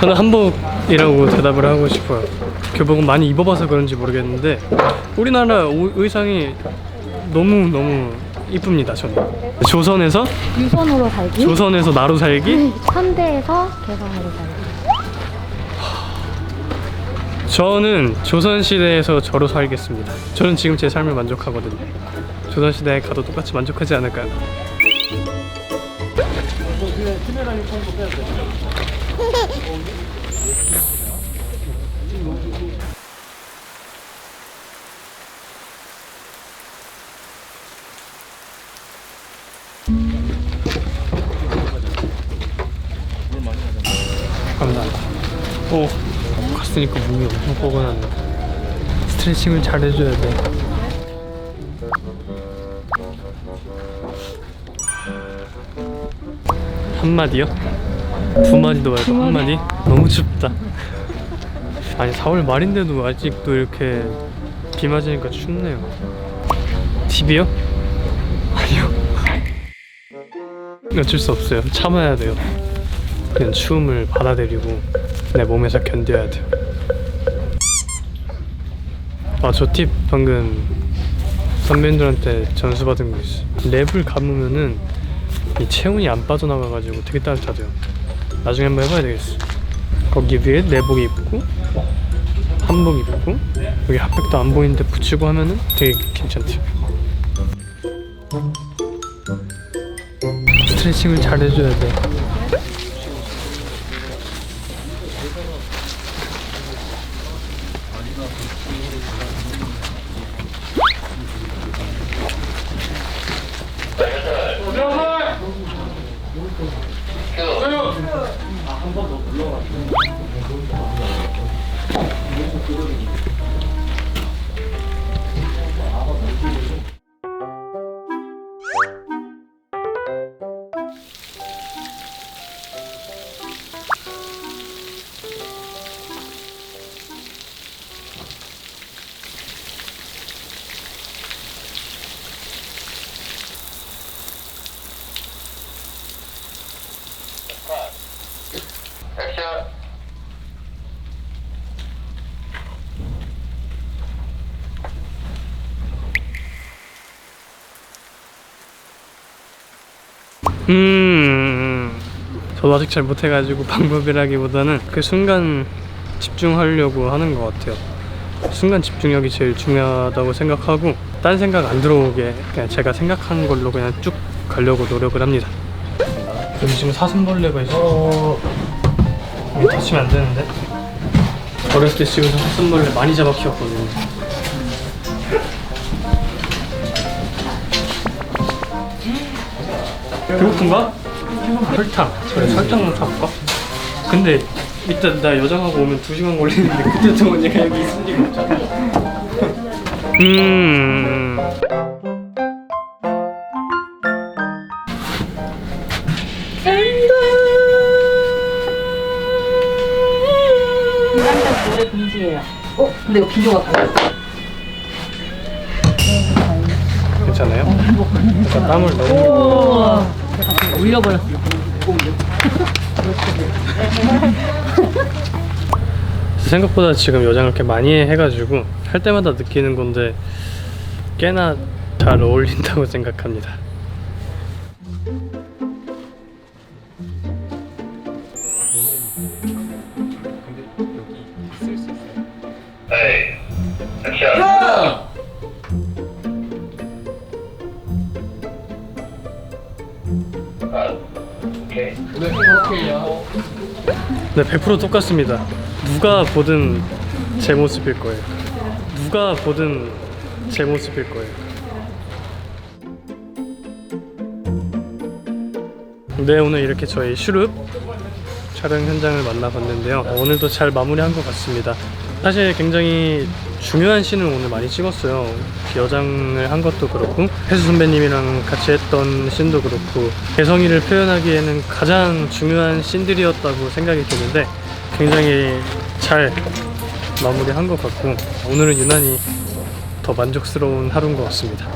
저는 한복이라고 대답을 하고 싶어요. 교복은 많이 입어봐서 그런지 모르겠는데 우리나라 의상이 너무 이쁩니다. 저는 조선에서 유선으로 살기, 조선에서 나로 살기, 현대에서 개성으로 살기. 저는 조선시대에서 저로 살겠습니다. 저는 지금 제 삶을 만족하거든요. 조선시대에 가도 똑같이 만족하지 않을까요? 감사합니다. 오, 갔으니까 몸이 엄청 뻐근하네. 스트레칭을 잘 해줘야 돼. 한마디요? 두 마디도 말고 한마디? 너무 춥다. 아니 4월 말인데도 아직도 이렇게 비 맞으니까 춥네요. TV요? 아니요. 어쩔 수 없어요. 참아야 돼요. 그냥 추움을 받아들이고 내 몸에서 견뎌야 돼요. 아, 저 팁 방금 선배님들한테 전수 받은 거 있어. 랩을 감으면은 이 체온이 안 빠져나가가지고 되게 따뜻하대요. 나중에 한번 해봐야 되겠어. 거기 위에 내복 입고 한복 입고 여기 핫팩도 안 보이는데 붙이고 하면은 되게 괜찮대요. 스트레칭을 잘 해줘야 돼. 저도 아직 잘 못해가지고 방법이라기보다는 그 순간 집중하려고 하는 것 같아요. 순간 집중력이 제일 중요하다고 생각하고 딴 생각 안 들어오게 그냥 제가 생각한 걸로 그냥 쭉 가려고 노력을 합니다. 여기 지금 사슴벌레가 있어. 여기 다치면 안 되는데. 어렸을 때 집에서 사슴벌레 많이 잡아 키웠거든요. 배고픈가? 설탕. 그래, 설탕만 사볼까? 근데 이따 나 여장하고 오면 2시간 걸리는데 그때 동안 얘가 여기 있을 리가 없잖아. 인간적 노래 금지예요. 근데 이거 비교가 달라. 괜찮아요? 약간 땀을 너무 올려버렸어. 생각보다 지금 여장을 이렇게 많이 해가지고 할 때마다 느끼는 건데 꽤나 잘 어울린다고 생각합니다. 네, 100% 똑같습니다. 누가 보든 제 모습일 거예요. 누가 보든 제 모습일 거예요. 네, 오늘 이렇게 저희 슈룹 촬영 현장을 만나봤는데요. 오늘도 잘 마무리한 것 같습니다. 사실 굉장히 중요한 씬을 오늘 많이 찍었어요. 여장을 한 것도 그렇고 혜수 선배님이랑 같이 했던 씬도 그렇고 개성이를 표현하기에는 가장 중요한 씬들이었다고 생각이 드는데 굉장히 잘 마무리한 것 같고 오늘은 유난히 더 만족스러운 하루인 것 같습니다.